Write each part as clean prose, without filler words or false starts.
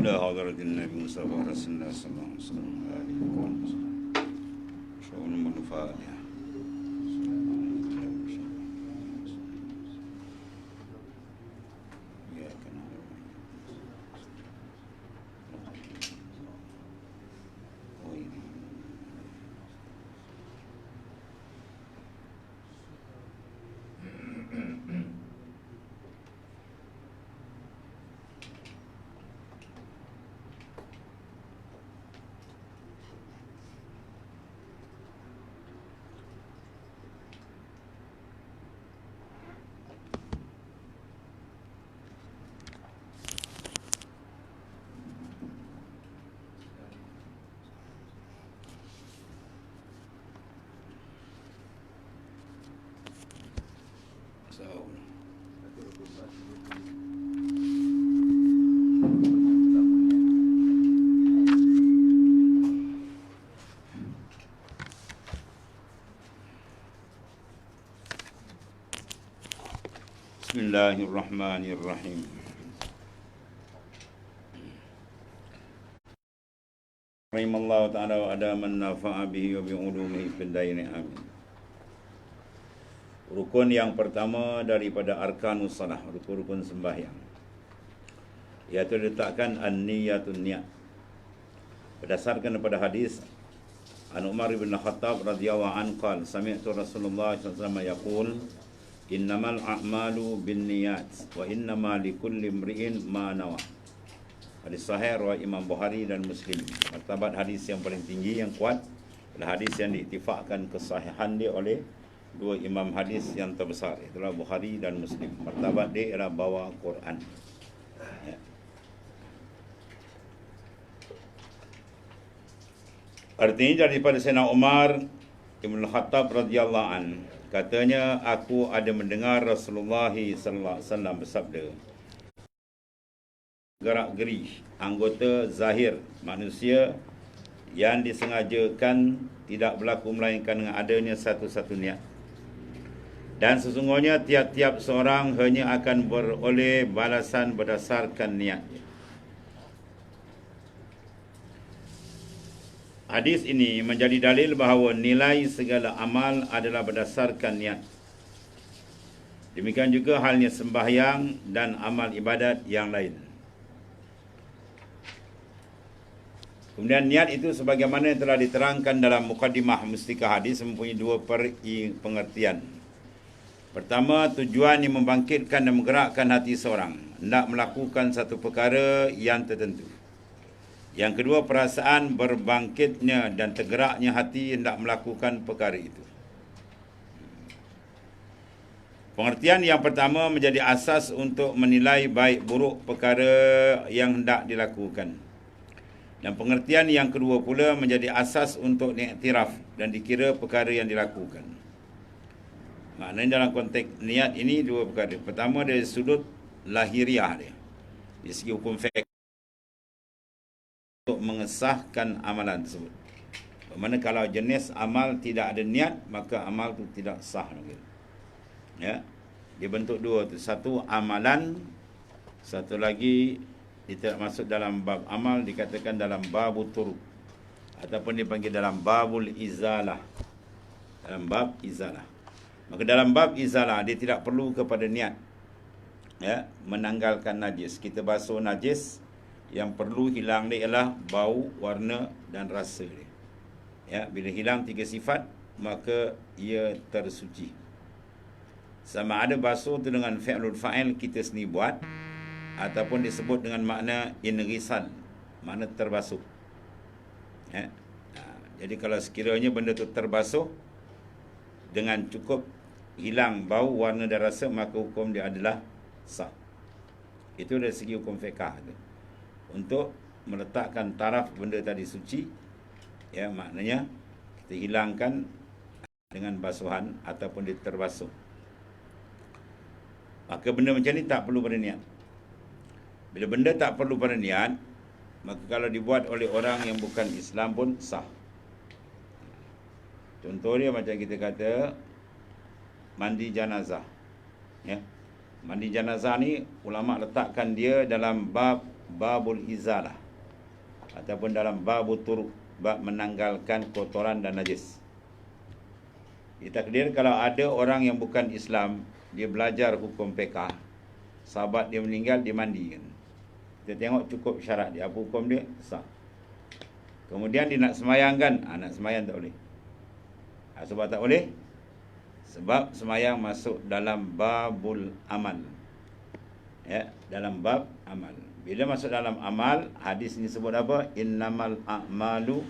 إلى حضرة النبي مصطفى رسول الله صلى الله عليه وسلم شؤون الفاتحة. Bismillahirrahmanirrahim. Rahimallahu ta'ala wa adaman nafa'a bihi wa bi'ulumihi fid daini amin. Rukun yang pertama daripada arkanus salah, rukun-rukun sembahyang, iaitu letakkan an-niyatun niat. Berdasarkan kepada hadis An Umar bin Khattab radhiyallahu anhu qala sami'tu Rasulullah sallallahu alaihi wasallam yaqul innamal a'malu binniyat wa innama likulli imri'in ma nawa. Hadis sahih riwayat Imam Bukhari dan Muslim. Martabat hadis yang paling tinggi, yang kuat adalah hadis yang diiktifakkan kesahihan dia oleh dua imam hadis yang terbesar, itulah Bukhari dan Muslim. Martabat dia ialah bawa Quran. Ya. Artinya daripada Sayyidina Umar Ibn Khattab radhiyallahu an, katanya, aku ada mendengar Rasulullah sallallahu alaihi wasallam bersabda, gerak-geri anggota zahir manusia yang disengajakan tidak berlaku melainkan dengan adanya satu-satu niat. Dan sesungguhnya tiap-tiap seorang hanya akan beroleh balasan berdasarkan niatnya. Hadis ini menjadi dalil bahawa nilai segala amal adalah berdasarkan niat. Demikian juga halnya sembahyang dan amal ibadat yang lain. Kemudian niat itu sebagaimana yang telah diterangkan dalam muqaddimah mustikah hadis mempunyai dua pengertian. Pertama, tujuan yang membangkitkan dan menggerakkan hati seorang hendak melakukan satu perkara yang tertentu. Yang kedua, perasaan berbangkitnya dan tergeraknya hati hendak melakukan perkara itu. Pengertian yang pertama menjadi asas untuk menilai baik buruk perkara yang hendak dilakukan. Dan pengertian yang kedua pula menjadi asas untuk iktiraf dan dikira perkara yang dilakukan. Maknanya dalam konteks niat ini dua perkara. Pertama, dari sudut lahiriah dia, dari segi hukum fiqh, untuk mengesahkan amalan tersebut. Bermakna kalau jenis amal tidak ada niat, maka amal itu tidak sah. Ya, dia bentuk dua tu. Satu amalan, satu lagi dia tidak masuk dalam bab amal, dikatakan dalam babut turuk, ataupun dipanggil dalam babul izalah. Dalam bab izalah. Maka dalam bab izalah dia tidak perlu kepada niat. Ya, menanggalkan najis. Kita basuh najis, yang perlu hilang dia ialah bau, warna dan rasa dia. Ya, bila hilang tiga sifat, maka ia tersuci. Sama ada basuh tu dengan fi'lul fa'il kita sendiri buat, ataupun disebut dengan makna inrisal, makna terbasuh. Ya. Jadi kalau sekiranya benda tu terbasuh dengan cukup hilang bau, warna dan rasa, maka hukum dia adalah sah. Itu dari segi hukum fiqah tu. Untuk meletakkan taraf benda tadi suci, ya, maknanya kita hilangkan dengan basuhan ataupun dia terbasuh. Maka benda macam ni tak perlu pada niat. Bila benda tak perlu pada niat, maka kalau dibuat oleh orang yang bukan Islam pun sah. Contoh dia macam kita kata mandi jenazah. Ya. Mandi jenazah ni ulama letakkan dia dalam bab babul izalah ataupun dalam babul turuk, bab menanggalkan kotoran dan najis. Ditakdir kalau ada orang yang bukan Islam, dia belajar hukum fiqh, sahabat dia meninggal, dia mandi kan. Kita tengok cukup syarat dia, apa hukum dia? Sah. Kemudian dia nak semayang kan? Nak semayang tak boleh. Sebab tak boleh? Sebab semayang masuk dalam babul amal. Ya, dalam bab amal. Bila masuk dalam amal, hadis ni sebut apa? Innamal a'malu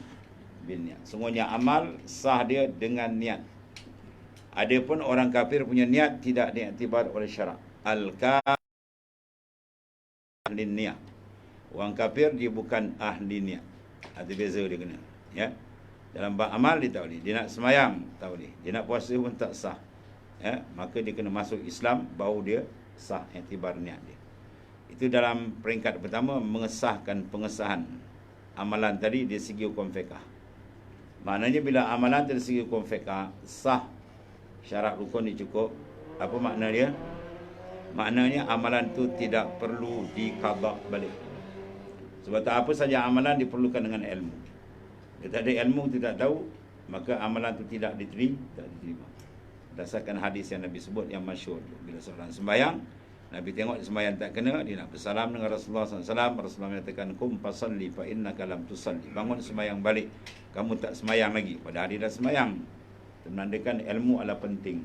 binniyat. Semuanya amal sah dia dengan niat. Adapun orang kafir punya niat tidak diiktibar oleh syarak. Al-kafir ahli niat. Orang kafir dia bukan ahli niat. Ada beza dia kena. Ya. Dalam bab amal dia tak boleh. Dia nak semayang tak boleh. Dia nak puasa pun tak sah. Ya, maka dia kena masuk Islam baru dia sah iktibar niat dia. Itu dalam peringkat pertama, mengesahkan pengesahan amalan tadi dari segi hukum fiqh. Maknanya bila amalan dari segi hukum fiqh sah, syarat rukun ni cukup. Apa makna dia? Maknanya amalan tu tidak perlu diqada balik. Sebab tak apa saja amalan diperlukan dengan ilmu. Dia tak ada ilmu, tidak tahu, maka amalan tu tidak diterima. Berdasarkan hadis yang Nabi sebut yang masyhur, bila seorang sembahyang, Nabi tengok sembahyang tak kena, dia nak bersalam dengan Rasulullah SAW. Rasulullah menyatakan, kum fasalli fa innaka lam tusalli. Bangun sembahyang balik, kamu tak sembahyang lagi. Padahal dia dah sembahyang. Itu menandakan ilmu adalah penting,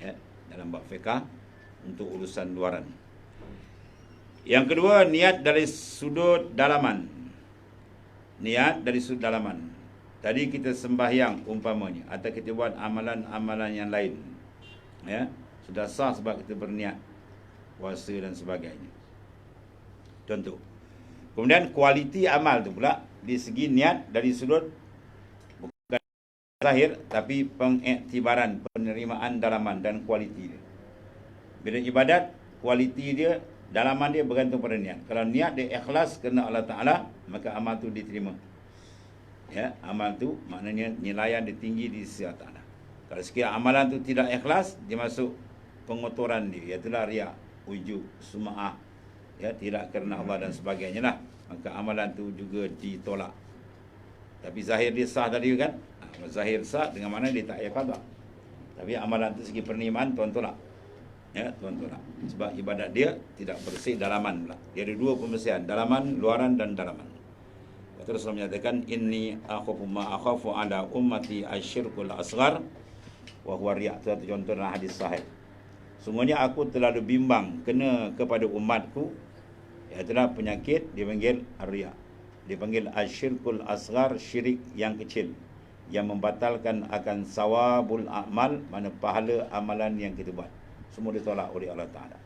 ya, dalam bab fiqh untuk urusan luaran. Yang kedua, niat dari sudut dalaman. Niat dari sudut dalaman. Tadi kita sembahyang umpamanya, atau kita buat amalan-amalan yang lain, ya, sudah sah sebab kita berniat puasa dan sebagainya. Contoh. Kemudian kualiti amal tu pula di segi niat dari sudut bukan zahir, tapi pengiktibaran, penerimaan dalaman dan kualiti dia. Bila ibadat, kualiti dia, dalaman dia bergantung pada niat. Kalau niat dia ikhlas kerana Allah Ta'ala, maka amal tu diterima. Ya, amal tu maknanya nilaian dia tinggi di sisi Allah Ta'ala. Kalau sekiranya amalan tu tidak ikhlas, dia masuk pengotoran dia, iaitulah riak, ujub, sum'ah, ya, tidak kerana Allah dan sebagainya lah, maka amalan tu juga ditolak. Tapi zahir dia sah tadi kan? Zahir sah dengan mana dia tak payah qada. Tapi amalan tu segi penerimaan tuan tolak. Ya, tuan tolak. Sebab ibadat dia tidak bersih dalaman pula. Dia ada dua pembersihan, dalaman, luaran dan dalaman. Kata Rasulullah menyatakan, inni akhafu ma akhafu ala ummati asyirkul asghar wa huwa riya'. Itu satu contoh dalam hadis sahih. Sungguhnya aku terlalu bimbang kena kepada umatku, iaitulah penyakit dipanggil riya'. Dipanggil asyirkul asghar, syirik yang kecil, yang membatalkan akan sawabul a'mal, mana pahala amalan yang kita buat. Semua ditolak oleh Allah Ta'ala.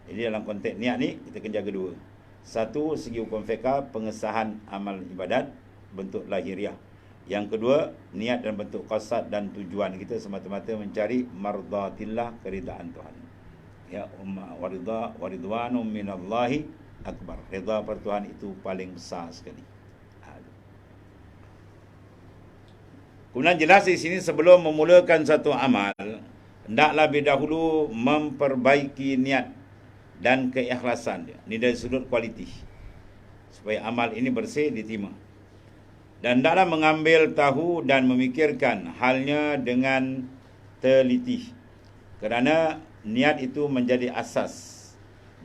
Jadi dalam konteks niat ni, kita kena jaga dua. Satu, segi hukum fiqh, pengesahan amal ibadat, bentuk lahiriah. Yang kedua, niat dan bentuk qasad dan tujuan kita semata-mata mencari mardatillah, keridaan Tuhan. Ya, waridwanum minallahi akbar. Redha per Tuhan itu paling besar sekali. Kemudian jelas di sini, sebelum memulakan satu amal, hendaklah lebih dahulu memperbaiki niat dan keikhlasan dia. Ini dari sudut kualiti, supaya amal ini bersih, diterima. Dan hendaklah mengambil tahu dan memikirkan halnya dengan teliti, kerana niat itu menjadi asas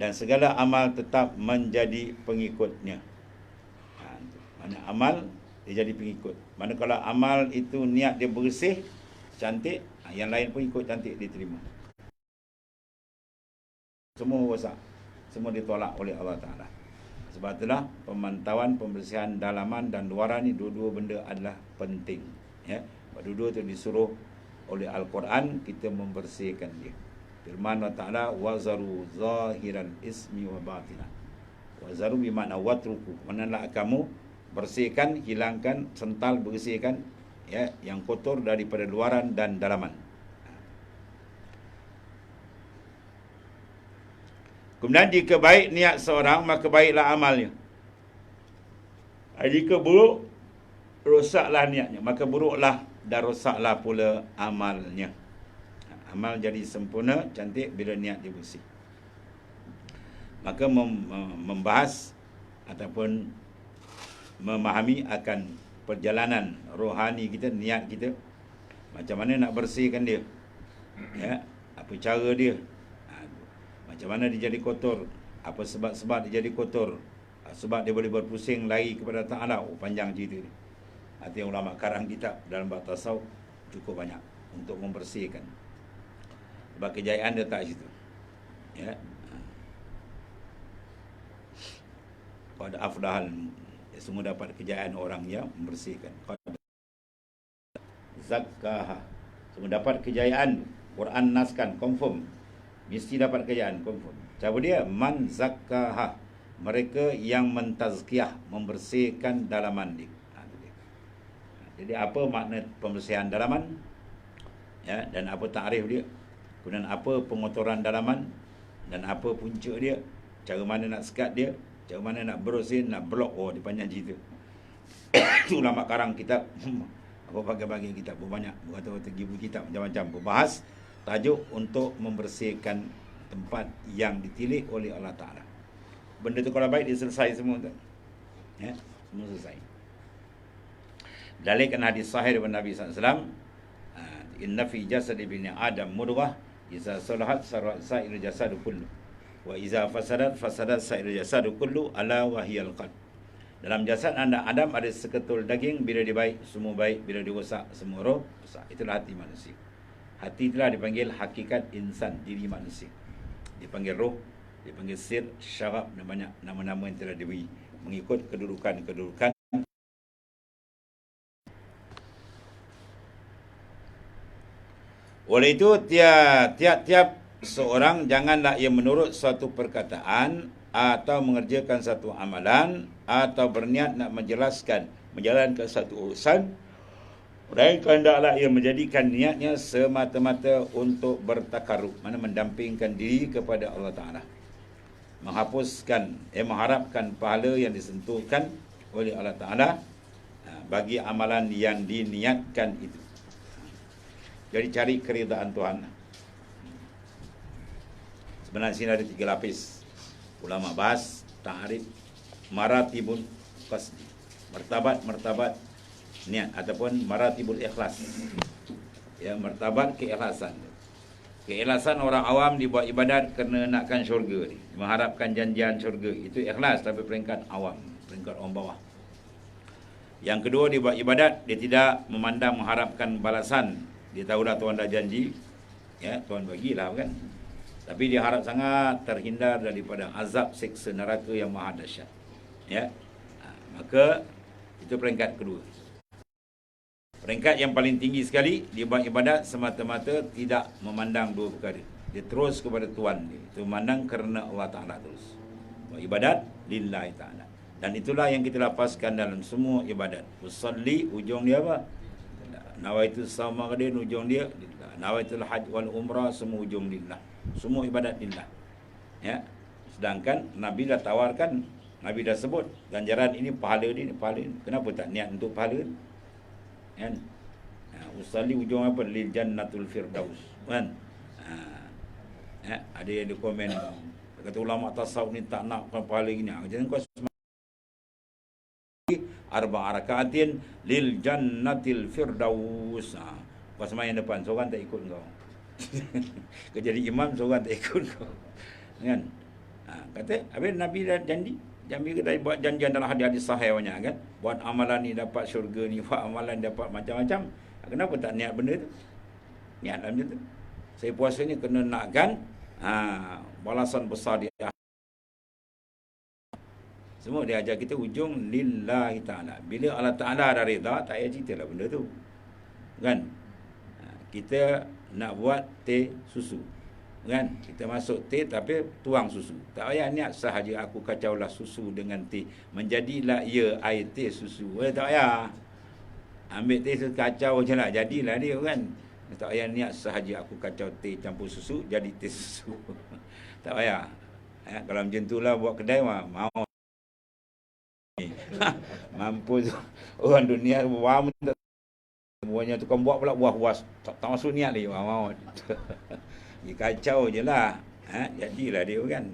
dan segala amal tetap menjadi pengikutnya. Mana amal dia jadi pengikut. Mana kalau amal itu niat dia bersih, cantik, yang lain pun ikut cantik, diterima. Semua rosak, semua ditolak oleh Allah Ta'ala. Sebab itulah pemantauan, pembersihan dalaman dan luaran ni, dua-dua benda adalah penting. Ya, dua-dua itu disuruh oleh Al-Quran, kita membersihkan dia. Firman Allah Ta'ala, wazaru zahiran ismi wa batinah. Wazaru bermakna watruku, manalah kamu bersihkan, hilangkan, sental, bersihkan, ya, yang kotor daripada luaran dan dalaman. Kemudian jika baik niat seorang, maka baiklah amalnya. Jika buruk, rosaklah niatnya, maka buruklah dan rosaklah pula amalnya. Amal jadi sempurna, cantik bila niat dia bersih. Maka membahas ataupun memahami akan perjalanan rohani kita, niat kita, macam mana nak bersihkan dia, ya, apa cara dia, macam mana dia jadi kotor, apa sebab-sebab dia jadi kotor, sebab dia boleh berpusing lari kepada Ta'ala. Panjang cerita ni. Artinya ulama karang kitab dalam bab tasawuf cukup banyak untuk membersihkan. Sebab kejayaan dia tak situ, ya. Qad aflahal, semua dapat kejayaan orang yang membersihkan. Qad zakkaha, semua dapat kejayaan. Quran naskan confirm, mesti dapat kejayaan confirm. Siapa dia? Man zakkaha, mereka yang mentazkiyah, membersihkan dalaman dia. Jadi apa makna pembersihan dalaman, ya, dan apa takrif dia, kemudian apa pengotoran dalaman, dan apa punca dia, cara mana nak sekat dia, cara mana nak berusin, nak blok. Oh, dia panjang cerita. Itu ulama karang kitab apa bagai-bagai kitab berbanyak, berkata-kata gibu kitab macam-macam berbahas tajuk untuk membersihkan tempat yang ditilik oleh Allah Ta'ala. Benda tu kalau baik dia selesai semua tu, ya, semua selesai. Dalilkan hadis sahih daripada Nabi SAW, inna fi jasad ibni Adam mudghah, iza salahat sa'irul jasadu kullu, wa iza fasadat sa'irul jasadu kullu, ala wahiyal qalb. Dalam jasad anda Adam ada seketul daging, bila dia baik semua baik, bila dia rosak semua rosak. Itulah hati manusia. Hati itulah dipanggil hakikat insan, diri manusia. Dipanggil roh, dipanggil sir, syarab, dan banyak nama-nama yang telah diberi mengikut kedudukan-kedudukan. Oleh itu tiap-tiap seorang janganlah ia menurut suatu perkataan atau mengerjakan satu amalan atau berniat nak menjalankan satu urusan, melainkan hendaklah ia menjadikan niatnya semata-mata untuk bertakarrub, mana mendampingkan diri kepada Allah Ta'ala, mengharapkan pahala yang disentuhkan oleh Allah Ta'ala bagi amalan yang diniatkan itu. Jadi cari keridaan Tuhan. Sebenarnya sini ada 3 lapis. Ulama bahas ta'rif maratibul qasdi, martabat niat ataupun maratibul ikhlas. Ya, martabat keikhlasan. Keikhlasan orang awam dibuat ibadat kerana nakkan syurga ni, mengharapkan janjian syurga. Itu ikhlas, tapi peringkat awam, peringkat orang bawah. Yang kedua, dia buat ibadat, dia tidak memandang mengharapkan balasan. Dia tahu dah Tuhan dah janji, ya, Tuhan bagilah kan. Tapi dia harap sangat terhindar daripada azab siksa neraka yang maha dahsyat. Ya. Maka itu peringkat kedua. Peringkat yang paling tinggi sekali, dia buat ibadat semata-mata tidak memandang dua perkara. Dia terus kepada Tuhan dia. Itu memandang kerana Allah Ta'ala terus. Buat ibadat lillahi ta'ala. Dan itulah yang kita lapaskan dalam semua ibadat. Usalli, ujung dia apa? Nawaitu sawma qadin, ujung dia lillah. Nawaitul hajj wal umrah, semua ujung lillah. Semua ibadat lillah. Ya. Sedangkan Nabi dah tawarkan, Nabi dah sebut ganjaran ini, pahala ini, pahala ini. Kenapa tak niat untuk pahala? Kan? Usalli ujung apa? Lil jannatul firdaus. Kan? Ya, ada yang di komen kata ulama tasawuf ni tak nak pahala gini. Jangan kau arba rakaatin lil jannatil firdaus. Kau sembahyang depan, seorang tak ikut kau. Kau jadi imam, seorang tak ikut kau. Kan? Kata, habis Nabi dah janji. Nabi kita buat janjian dalam hadis sahih banyak kan. Buat amalan ni dapat syurga ni, buat amalan dapat macam-macam. Kenapa tak niat benda tu? Niat dalam macam tu. Saya puasa ni kena nakkan balasan besar di akhir. Semua dia ajar kita ujung lillahi ta'ala. Bila Allah Ta'ala dah reda, tak payah cerita lah benda tu. Kan? Kita nak buat teh susu. Kan? Kita masuk teh tapi tuang susu. Tak payah niat sahaja aku kacaulah susu dengan teh, menjadilah ia air teh susu. Tak payah. Ambil teh kacau je lah, jadilah dia kan. Tak payah niat sahaja aku kacau teh campur susu, jadi teh susu. Tak payah. Kalau macam tu lah buat kedai mau. Mampus orang dunia wam semuanya tukang buat pula buah tak masuk niat lagi mau. Dia kacau je lah. Jadilah dia kan.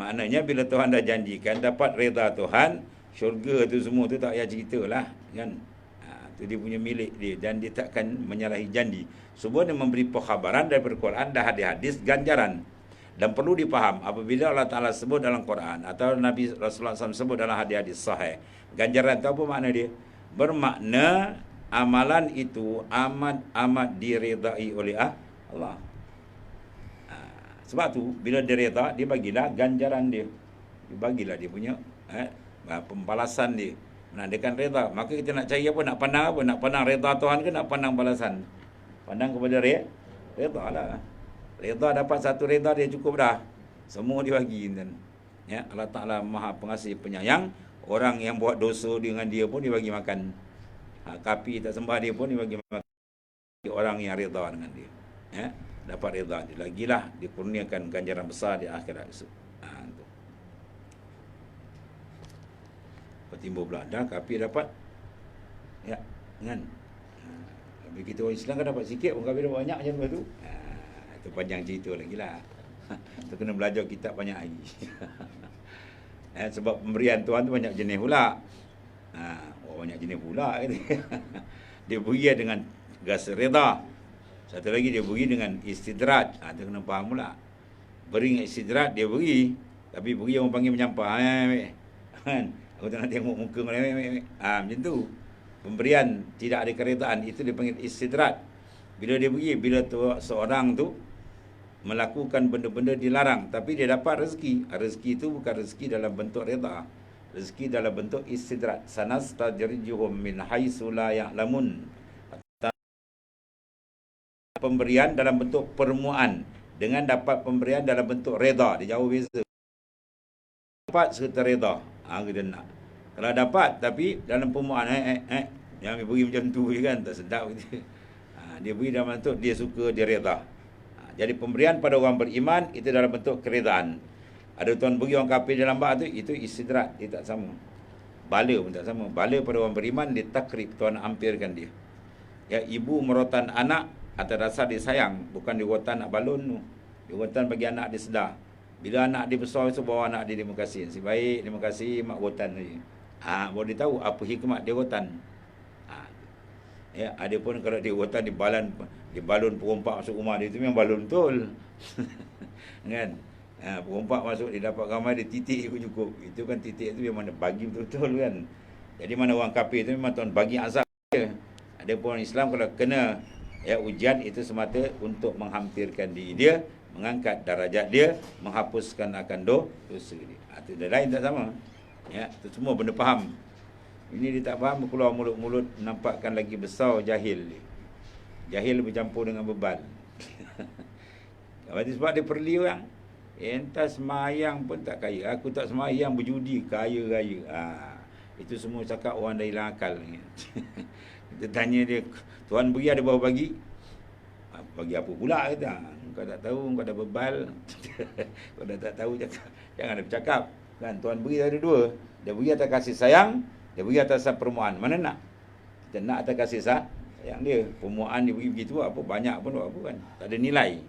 Maknanya bila Tuhan dah janjikan dapat reda Tuhan, syurga tu semua tu tak payah ceritalah kan. Tu dia punya milik dia dan dia takkan menyalahi janji. Semua dia memberi pengkhabaran daripada Quran dan hadis-hadis ganjaran. Dan perlu dipaham apabila Allah Taala sebut dalam Quran atau Nabi Rasulullah SAW sebut dalam hadis-hadis sahih, ganjaran tu apa makna dia? Bermakna amalan itu amat diredai oleh Allah. Sebab tu bila dia reda, dia bagilah ganjaran dia. Dia bagilah dia punya pembalasan dia. Menandakan reda. Maka kita nak cari apa? Nak pandang apa? Nak pandang reda Tuhan ke nak pandang balasan? Pandang kepada reda lah. Reda dapat satu reda dia cukup dah. Semua dia bagi. Ya, Allah Ta'ala Maha Pengasih Penyayang. Orang yang buat dosa dengan dia pun dia bagi makan. Kapi tak sembah dia pun dia bagi makan. Orang yang reda dengan dia. Ya, dapat reda dia. Lagilah dikurniakan ganjaran besar di akhirat esok. Timbul pula dah kapi dapat ya kan. Tapi kita orang Islam kan dapat sikit, orang kafir dapat banyak macam tu. Itu panjang cerita lagi lah. Kita kena belajar kitab banyak lagi. Sebab pemberian Tuhan tu banyak jenis pula. Banyak jenis pula kata. Dia beri dengan rasa reda. Satu lagi dia beri dengan istidrat. Kita kena faham pula. Beri dengan istidrat dia beri, tapi beri orang panggil menyampah. Kan? Aku tak nak tengok muka macam tu. Pemberian tidak ada keredaan, itu dipanggil istidrat. Bila dia beri, bila seorang tu melakukan benda-benda dilarang, tapi dia dapat rezeki. Rezeki itu bukan rezeki dalam bentuk reda. Rezeki dalam bentuk istidrat. Sanastajrijuhum min haitsu la ya'lamun. Pemberian dalam bentuk permuaan dengan dapat pemberian dalam bentuk reda. Dia jauh beza. Dapat serta reda. Kita nak. Kalau dapat tapi dalam permuaan yang dia beri macam tu je kan, tak sedap gitu. Dia beri dalam bentuk dia suka, dia reda. Jadi pemberian pada orang beriman itu dalam bentuk keredaan. Ada tuan beri orang kafir dalam bab tu, itu istidrat, dia tak sama. Bala pun tak sama. Bala pada orang beriman dia takrib, Tuhan hampirkan dia. Ya, ibu merotan anak atas dasar dia sayang, bukan dia rotan nak balon tu. Dia rotan bagi anak dia sedar. Bila anak dia besar, so bawa anak dia terima kasih. Si baik, terima kasih mak rotan ni. Baru dia tahu apa hikmat dia rotan. Ya, ada pun kalau dia rotan di balon perompak masuk rumah dia, itu memang balon betul. Kan? Perompak masuk dia dapat ramai dia titik pun cukup. Itu kan titik itu memang bagi betul-betul kan. Jadi mana orang kafir itu memang Tuhan bagi azab dia. Ada pun orang Islam kalau kena ujian itu semata untuk menghampirkan diri dia, mengangkat darajat dia, menghapuskan akan dosa dia. Itu dah lain tak sama. Ya, itu semua benda faham. Ini dia tak faham, keluar mulut-mulut, nampakkan lagi besar jahil dia. Jahil bercampur dengan bebal. Sebab dia perli orang. Entah semayang pun tak kaya. Aku tak semayang berjudi, kaya raya. Itu semua cakap orang dah hilang akal. Kita tanya dia, Tuhan beri ada berapa bagi? Bagi apa pula kata. Kau tak tahu, kau dah bebal. Kau dah tak tahu, jangan ada bercakap. Kan Tuhan beri ada dua. Dia beri atas kasih sayang, dia beri atas permuaan. Mana nak? Kita nak atas kasih sayang dia. Permuaan dia beri begitu apa banyak pun apa kan. Tak ada nilai.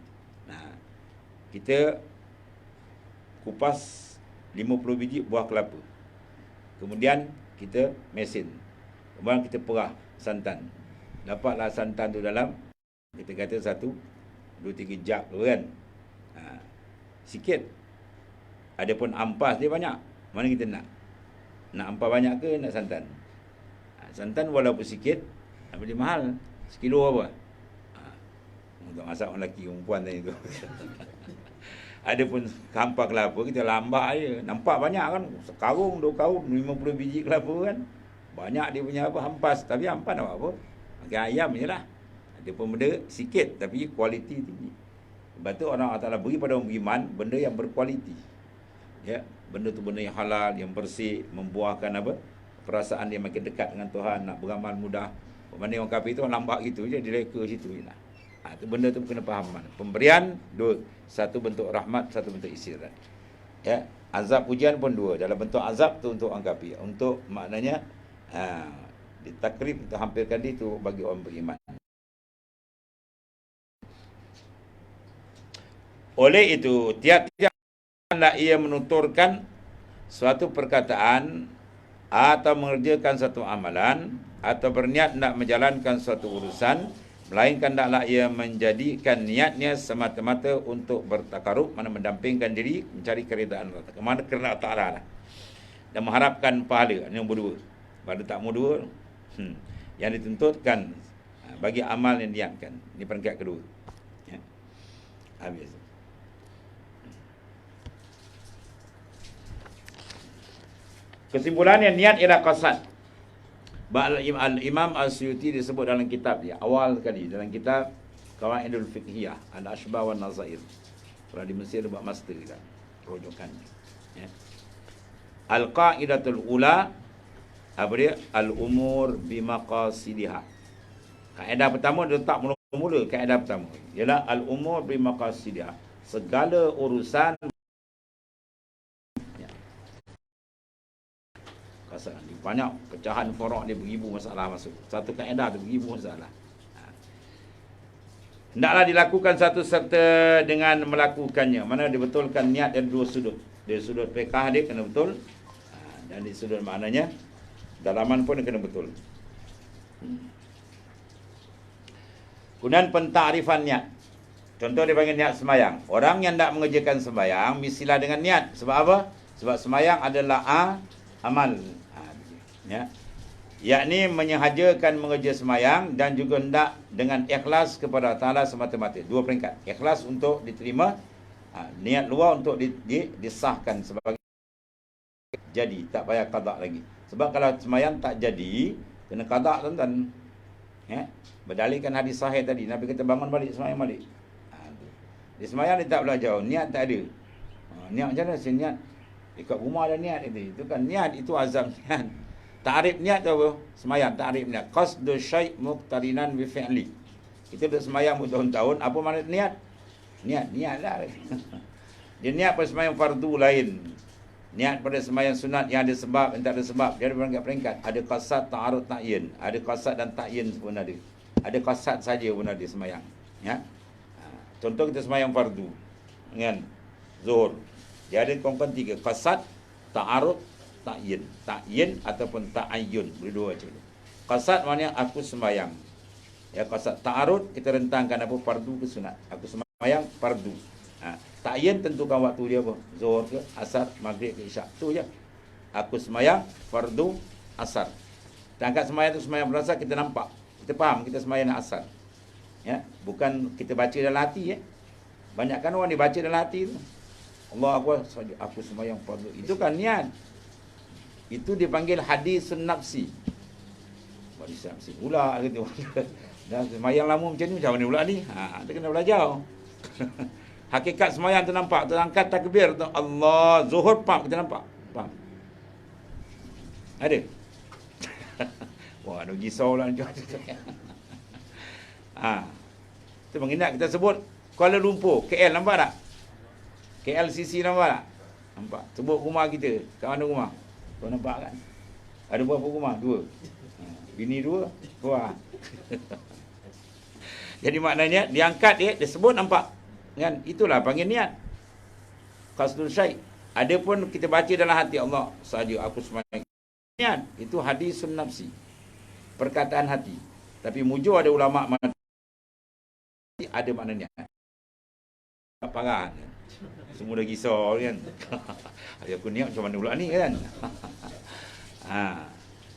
Kita kupas 50 biji buah kelapa. Kemudian kita mesin. Kemudian kita perah santan. Dapatlah santan tu dalam, kita kata 1, 2, 3 jug tu kan. Sikit. Adapun ampas dia banyak. Mana kita nak? Nak ampas banyak ke nak santan? Santan walaupun sikit, tapi dia mahal. Sekilo apa? Untuk masak orang lelaki, perempuan tadi tu. Adapun hampas kelapa, kita lambak je. Nampak banyak kan? Sekarung, 2 karung, 50 biji kelapa kan? Banyak dia punya apa? Hampas. Tapi hampas nak buat apa? Makan ayam je lah. Dia pun benda sikit tapi kualiti tinggi. Sebab tu orang Allah beri pada orang beriman benda yang berkualiti. Ya, benda tu benda yang halal, yang bersih, membuahkan apa? Perasaan dia makin dekat dengan Tuhan, nak beramal mudah. Mana orang kafir tu lambat gitu je, direka situ je lah. Tu benda tu kena faham. Pemberian dua, satu bentuk rahmat, satu bentuk istirahat. Ya, azab ujian pun dua. Dalam bentuk azab tu untuk orang kafir, untuk maknanya ditakrib, untuk hampirkan dia tu bagi orang beriman. Oleh itu tiap-tiap Hendaklah ia menuturkan suatu perkataan atau mengerjakan satu amalan atau berniat nak menjalankan suatu urusan, melainkan hendaklah ia menjadikan niatnya semata-mata untuk bertakarub, mana mendampingkan diri mencari keridaan Allah, kemana kerana Ta'ala lah, dan mengharapkan pahala. Ini nombor dua. Pada tak nombor dua, yang dituntutkan bagi amal yang niatkan. Ini peringkat kedua. Ya. Habis. Kesimpulannya, niat ialah qasad. Al-Imam Al-Suyuti disebut dalam kitab dia, awal sekali dalam kitab Qawaidul Fiqhiyah, Al-Ashbah wa Nazair. Kalau di Mesir buat master kita, rujukannya. Ya. Al-Qaidatul Ula, apa dia? Al-Umur bimaqasidiha. Kaedah pertama dia letak mula-mula, kaedah pertama ialah Al-Umur bimaqasidiha. Segala urusan banyak pecahan forok dia beribu masalah masuk. Satu kaedah tu beribu masalah. Hendaklah dilakukan satu serta dengan melakukannya. Mana dibetulkan niat dari dua sudut. Dari sudut fiqh dia kena betul. Dan di sudut maknanya dalaman pun dia kena betul. Kemudian pentakrifan niat. Contoh dia panggil niat semayang. Orang yang tak mengerjakan semayang mestilah dengan niat. Sebab apa? Sebab semayang adalah amal. Ya. Yakni menyengajakan mengerja semayang dan juga hendak dengan ikhlas kepada Ta'ala semata-mata. Dua peringkat. Ikhlas untuk diterima, niat luar untuk disahkan sebagai jadi, tak payah qada lagi. Sebab kalau semayang tak jadi, kena qada tuan-tuan. Ya. Berdalilkan hadis sahih tadi, Nabi kata bangun balik, semayang balik. Di semayang dia tak belajar, niat tak ada. Niat macam mana? Saya niat dekat rumah ada niat itu kan niat, itu azam niat. Ta'rif niat tu apa? Semayang, ta'rif niat. Qasdu syai' muqtarinan bi fi'li. Kita dah semayang bertahun-tahun, apa makna niat? Niat lah. Dia niat pada semayang fardu lain. Niat pada semayang sunat yang ada sebab, yang tak ada sebab. Dia ada peringkat-peringkat. Ada qasad, ta'arud, ta'yin. Ada qasad dan ta'yin pun ada. Ada qasad saja pun ada semayang. Ya? Contoh kita semayang fardu. Kan? Zuhur. Dia ada kongkong tiga. Qasad, ta'arud, ta'yin. Ta'yin ataupun ta'ayyun. Boleh dua macam tu. Qasad maknanya aku sembahyang. Ya, qasad. Ta'arud kita rentangkan apa? Fardu ke sunat. Aku sembahyang fardu. Ta'yin tentukan waktu dia apa? Zuhur ke asar, maghrib ke isyak. Tu je. Aku sembahyang fardu asar. Kita angkat sembahyang tu sembahyang berasar, kita nampak. Kita faham kita sembahyang asar. Ya, bukan kita baca dalam hati ya. Banyakkan orang dibaca dalam hati tu. Allah aku sembahyang fardu. Itu kan niat. Itu dipanggil hadisun nafsi. Hadis nafsi pula gitu. Dah sembahyang lama macam ni, macam mana pula ni? Kita kena belajar. Hakikat sembahyang tu nampak, terangkat takbir tu Allah, zuhur pak kita nampak. Faham? Ada? Wah, ada gisau lah macam tu. Itu mengingat kita sebut Kuala Lumpur, KL nampak tak? KLCC nampak tak? Nampak. Sebut rumah kita. Kat mana rumah? Kau nampak kan? Ada berapa rumah? Dua. Bini dua, buah. Jadi maknanya diangkat dia sebut nampak. Kan? Itulah panggil niat. Qasdul syai'. Ada pun kita baca dalam hati Allah saja aku sembahyang. Niat itu hadisun nafsi. Perkataan hati. Tapi mujur ada ulama mana ada makna niat. Parah. Semua dah risau kan. Aku niat macam mana pula ni kan.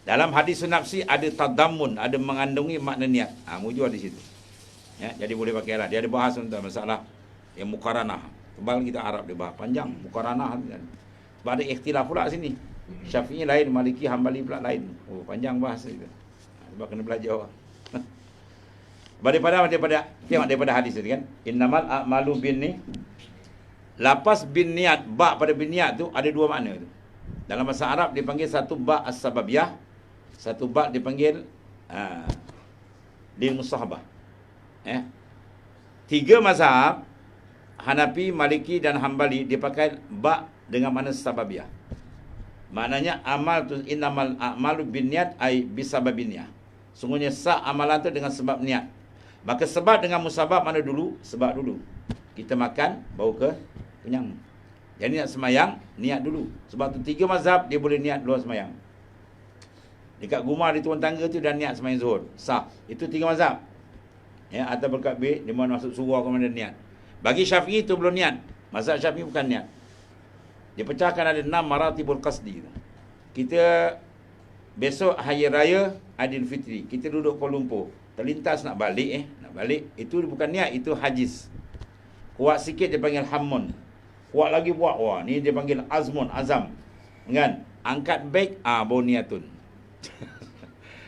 Dalam hadis nafsi ada tadammun, ada mengandungi makna niat. Mujur di situ. Ya, jadi boleh pakai lah. Dia ada bahas tentang masalah yang muqaranah. Kembali kita Arab dia bahas panjang muqaranah kan. Sebab ada ikhtilaf pula sini. Syafi'i lain, Maliki, Hambali pula lain. Oh, panjang bahas itu. Sebab kena belajar. Daripada hadis itu kan. Innamal a'malu binni. Lapas bin niat, ba pada bin niat tu ada dua makna tu. Dalam bahasa Arab dipanggil satu ba as-sababiyah, satu ba dipanggil lil musahabah. Tiga mazhab Hanafi, Maliki dan Hambali dipakai ba dengan makna sababiyah. Maknanya amal tu innamal a'malu bin niat ai bisababinnya. Sungguhnya sah amalan tu dengan sebab niat. Maka sebab dengan musabab mana dulu? Sebab dulu kita makan bau kenyang. Jadi nak semayang, niat dulu. Sebab tu 3 mazhab dia boleh niat luar semayang. Dekat rumah di tuan tangga tu dah niat semayang zuhur, sah. Itu 3 mazhab. Ya, atau berkat B, dia mahu masuk surau ke mana niat. Bagi Syafi'i itu belum niat. Mazhab Syafi'i bukan niat. Dia pecahkan ada 6 maratibul qasdi. Kita besok hari raya Aidilfitri, kita duduk Kuala Lumpur, terlintas nak balik itu bukan niat, itu hajiz. Kuat sikit dia panggil hammun. Kuat lagi buat, wah ni dia panggil azmun, azam. Kan? Angkat beg, baru niatun.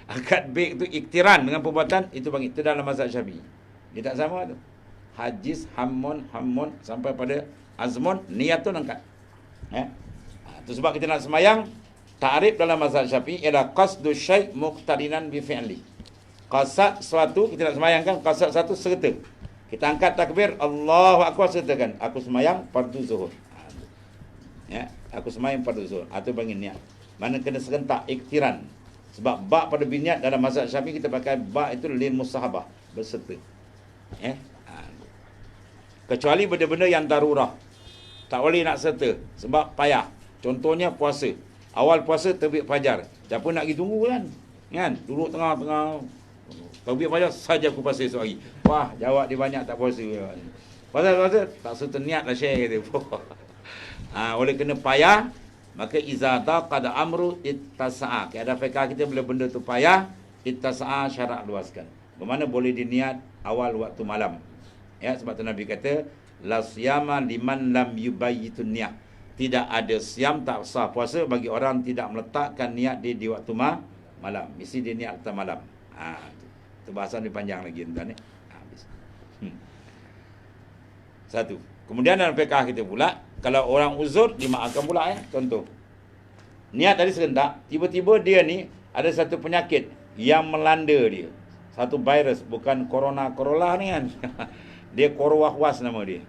Angkat beg tu iktiran dengan perbuatan, itu panggil, itu dalam mazhab Syafi'i. Dia tak sama tu. Hajiz, hammun sampai pada azmun, niatun angkat. Itu sebab kita nak semayang, ta'rif dalam mazhab Syafi'i ialah qasdu syai' muqtarinan bi fi'li. Qasad suatu, kita nak semayang kan, qasad satu serta. Kita angkat takbir, Allahu Akbar, sertakan aku semayang fardu zuhur. Ya, aku semayang fardu zuhur. Atau panggil niat. Mana kena serentak iktiran. Sebab ba' pada biniat dalam mazhab Syafi'i kita pakai ba' itu lil musahabah, berserta. Kecuali benda-benda yang darurah. Tak boleh nak serta sebab payah. Contohnya puasa. Awal puasa terbit fajar. Siapa nak pergi tunggu kan? Duduk tengah-tengah terbit fajar saja aku puasa esok hari. Wah, jawab dia banyak tak puasa. Puasa tak serta niat lah share kata. Oleh kena payah, maka iza taqada amru ittasa'a. Ada fiqh kita bila benda tu payah, ittasa'a syarak luaskan. Bermakna boleh diniat awal waktu malam. Ya, sebab tu Nabi kata la siyama liman lam yubayyitun niyah. Tidak ada siam, tak sah puasa bagi orang tidak meletakkan niat dia di waktu malam. Mesti dia niat waktu malam. Itu bahasan lebih panjang lagi tuan-tuan. Habis. Satu. Kemudian dalam fiqh kita pula, kalau orang uzur dimaafkan pula contoh. Niat tadi serentak, tiba-tiba dia ni ada satu penyakit yang melanda dia. Satu virus, bukan corona ni kan. Dia korwahwas nama dia.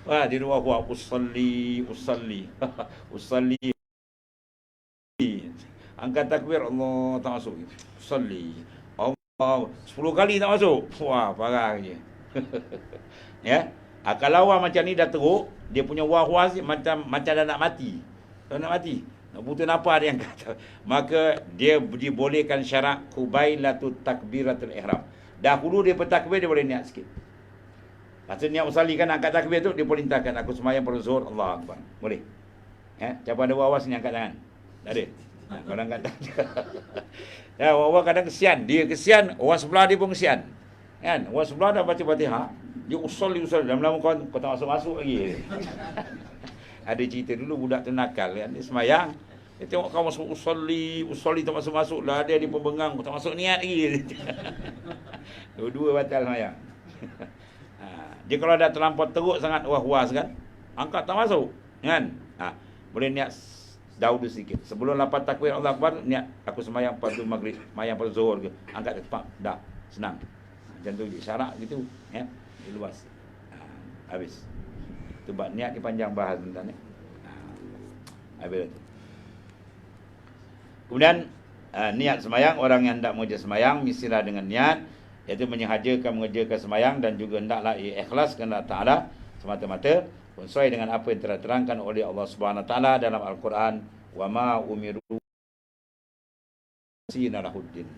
Wah, dia wahwas usalli. Angkat takbir, Allah tak masuk. Usalli. Allah 10 kali tak masuk. Wah, parahnya. Ya. Kalau awak macam ni dah teruk, dia punya wahwas macam dah nak mati. Dah nak mati. Nak butuh apa dia yang kata. Maka dia dibolehkan syarat qubailatut takbiratul ihram. Dahulu dia bertakbir, dia boleh niat sikit. Lepas niat usalli kan angkat takbir tu, dia perintahkan aku semayang pada zuhur, Allah Akbar. Boleh. Siapa ada wawas ni angkat tangan? Tak ada. Kalau angkat tangan. Ya, wawas kadang kesian. Dia kesian, orang sebelah dia pun kesian. Kan? Orang sebelah dah baca Fatihah, dia usalli. Lama-lama kau tak masuk lagi. Ada cerita dulu budak tu nakal kan, dia semayang. Dia tengok kau masuk usalli tak masuk-masuk lah. Dia pun bengang, kau tak masuk niat lagi. Dua-dua batal semayang. Dia kalau dah terlampau teruk sangat was kan, angkat tak masuk kan. Boleh niat dahulu sikit. Sebelum lapan takbir Allah Akbar, niat aku semayang pada maghrib, semayang pada zuhur ke. Angkat cepat, dah, senang. Macam tu je, syarat gitu ya. Dia luas. Habis. Tu bab niat ni panjang bahas tentang ni. Habis tu. Kemudian niat semayang, orang yang hendak mengerja semayang mestilah dengan niat, iaitu mengerjakan semayang, dan juga hendaklah ikhlas kepada Ta'ala semata-mata sesuai dengan apa yang telah terangkan oleh Allah Subhanahu Wa Taala dalam Al-Quran, wa ma umiru sinalahuddin,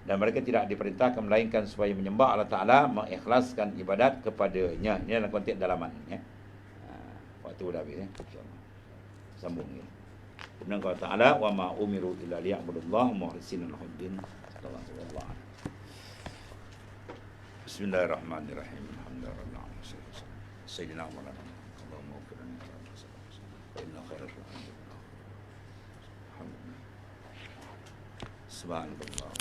dan mereka tidak diperintahkan melainkan supaya menyembah Allah Ta'ala, mengikhlaskan ibadat kepadanya. Ini dalam konteks dalaman ya. Waktu dah habis insya-Allah. Sambung ya. Kemudian kata Ta'ala, wa ma umiru illa liya'budullaha mukhlisina lahuddin. Sallallahu alaihi. Bismillahirrahmanirrahim. Alhamdulillah. Sayyidina Muhammad. Allahumma ighfir lana wa inna khairal Subhanallah.